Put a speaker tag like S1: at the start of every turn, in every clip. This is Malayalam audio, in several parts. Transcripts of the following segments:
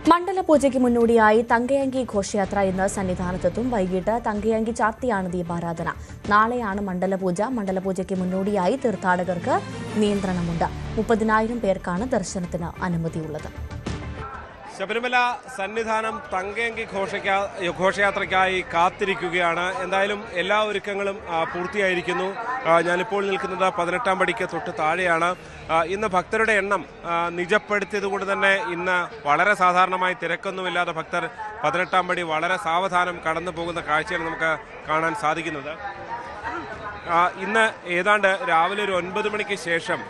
S1: മണ്ഡലപൂജയ്ക്ക് മുന്നോടിയായി തങ്കയങ്കി ഘോഷയാത്ര ഇന്ന് സന്നിധാനത്തെത്തും. വൈകിട്ട് തങ്കയങ്കി ചാർത്തിയാണ് ദീപാരാധന. നാളെയാണ് മണ്ഡലപൂജ. മണ്ഡലപൂജയ്ക്ക് മുന്നോടിയായി തീർത്ഥാടകർക്ക് നിയന്ത്രണമുണ്ട്. 30,000 പേർക്കാണ് ദർശനത്തിന് അനുമതിയുള്ളത്.
S2: ശബരിമല സന്നിധാനം തങ്കയങ്കി ഘോഷയാത്രയ്ക്കായി കാത്തിരിക്കുകയാണ്. എന്തായാലും എല്ലാ ഒരുക്കങ്ങളും പൂർത്തിയായിരിക്കുന്നു. ഞാനിപ്പോൾ നിൽക്കുന്നത് 18-ാം പടിക്ക് തൊട്ട് താഴെയാണ്. ഇന്ന് ഭക്തരുടെ എണ്ണം നിജപ്പെടുത്തിയതുകൊണ്ട് തന്നെ ഇന്ന് വളരെ സാധാരണമായി തിരക്കൊന്നുമില്ലാതെ ഭക്തർ 18-ാം പടി വളരെ സാവധാനം കടന്നു പോകുന്ന കാഴ്ചയാണ് നമുക്ക് കാണാൻ സാധിക്കുന്നത്. ഇന്ന് ഏതാണ്ട് രാവിലെ ഒരു 9 മണിക്ക് ശേഷം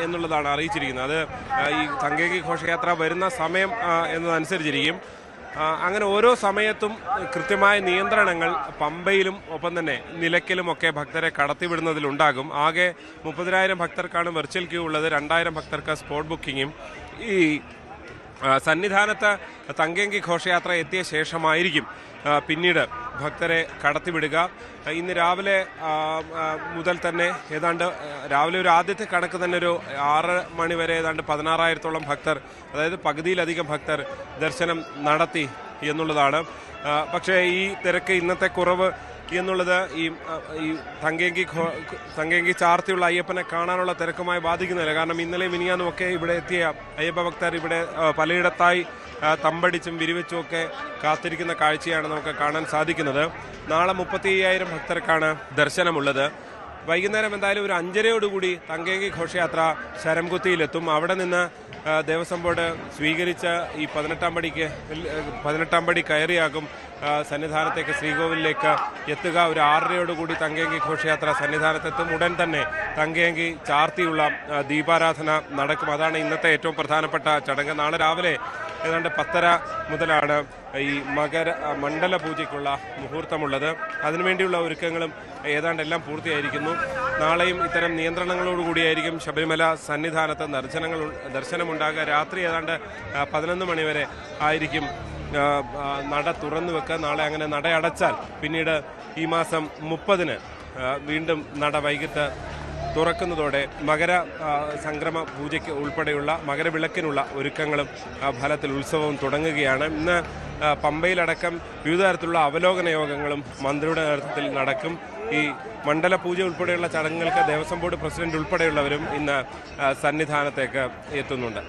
S2: എന്നുള്ളതാണ് അറിയിച്ചിരിക്കുന്നത്. അത് ഈ തങ്കയങ്കി ഘോഷയാത്ര വരുന്ന സമയം എന്നതനുസരിച്ചിരിക്കും. അങ്ങനെ ഓരോ സമയത്തും കൃത്യമായ നിയന്ത്രണങ്ങൾ പമ്പയിലും ഒപ്പം തന്നെ നിലയ്ക്കലുമൊക്കെ ഭക്തരെ കടത്തിവിടുന്നതിലുണ്ടാകും. ആകെ 30,000 ഭക്തർക്കാണ് വെർച്വൽ ക്യൂ ഉള്ളത്. 2,000 ഭക്തർക്ക് സ്പോട്ട് ബുക്കിങ്ങും. ഈ സന്നിധാനത്ത് തങ്കയങ്കി ഘോഷയാത്ര എത്തിയ ശേഷമായിരിക്കും പിന്നീട് ഭക്തരെ കടത്തിവിടുക. ഇന്ന് രാവിലെ മുതൽ തന്നെ ഏതാണ്ട് രാവിലെ ഒരു ആദ്യത്തെ കണക്ക് തന്നെ ഒരു 6 മണി വരെ ഏതാണ്ട് 16,000-ഓളം ഭക്തർ, അതായത് പകുതിയിലധികം ഭക്തർ ദർശനം നടത്തി എന്നുള്ളതാണ്. പക്ഷേ ഈ തിരക്ക്, ഇന്നത്തെ കുറവ് എന്നുള്ളത് ഈ തങ്കയങ്കി ചാർത്തിയുള്ള അയ്യപ്പനെ കാണാനുള്ള തിരക്കുമായി ബാധിക്കുന്നില്ല. കാരണം ഇന്നലെ മിനിയാന്നുമൊക്കെ ഇവിടെ എത്തിയ അയ്യപ്പ ഭക്തർ ഇവിടെ പലയിടത്തായി തമ്പടിച്ചും വിരിവെച്ചും ഒക്കെ കാത്തിരിക്കുന്ന കാഴ്ചയാണ് നമുക്ക് കാണാൻ സാധിക്കുന്നത്. നാളെ 35,000 ഭക്തർക്കാണ് ദർശനമുള്ളത്. വൈകുന്നേരം എന്തായാലും ഒരു 5:30യോടുകൂടി തങ്കയങ്കി ഘോഷയാത്ര ശരംകുത്തിയിലെത്തും. അവിടെ നിന്ന് ദേവസ്വം ബോർഡ് സ്വീകരിച്ച ഈ 18-ാം പടി കയറിയാകും സന്നിധാനത്തേക്ക്, ശ്രീകോവിലേക്ക് എത്തുക. ഒരു 6:30യോടുകൂടി തങ്കയങ്കി ഘോഷയാത്ര സന്നിധാനത്തെത്തും. ഉടൻ തന്നെ തങ്കയങ്കി ചാർത്തിയുള്ള ദീപാരാധന നടക്കും. അതാണ് ഇന്നത്തെ ഏറ്റവും പ്രധാനപ്പെട്ട ചടങ്ങ്. നാളെ രാവിലെ ഏതാണ്ട് 10:30 മുതലാണ് ഈ മണ്ഡല പൂജയ്ക്കുള്ള മുഹൂർത്തമുള്ളത്. അതിനുവേണ്ടിയുള്ള ഒരുക്കങ്ങളും ഏതാണ്ട് എല്ലാം പൂർത്തിയായിരിക്കുന്നു. നാളെയും ഇത്തരം നിയന്ത്രണങ്ങളോടുകൂടിയായിരിക്കും ശബരിമല സന്നിധാനത്ത് ദർശനമുണ്ടാകുക. രാത്രി ഏതാണ്ട് 11 മണി വരെ ആയിരിക്കും നട തുറന്നു വെക്കുക. നാളെ അങ്ങനെ നട അടച്ചാൽ പിന്നീട് ഈ മാസം 30-ന് വീണ്ടും നട വൈകിട്ട് തുറക്കുന്നതോടെ മകര സംക്രമ പൂജയ്ക്ക് ഉൾപ്പെടെയുള്ള മകരവിളക്കിനുള്ള ഒരുക്കങ്ങളും ഫലത്തിൽ ഉത്സവവും തുടങ്ങുകയാണ്. ഇന്ന് പമ്പയിലടക്കം വിവിധ തരത്തിലുള്ള അവലോകന യോഗങ്ങളും മന്ത്രിയുടെ നേതൃത്വത്തിൽ നടക്കും. ഈ മണ്ഡല പൂജ ഉൾപ്പെടെയുള്ള ചടങ്ങുകൾക്ക് ദേവസ്വം ബോർഡ് പ്രസിഡന്റ് ഉൾപ്പെടെയുള്ളവരും ഇന്ന് സന്നിധാനത്തേക്ക് എത്തുന്നുണ്ട്.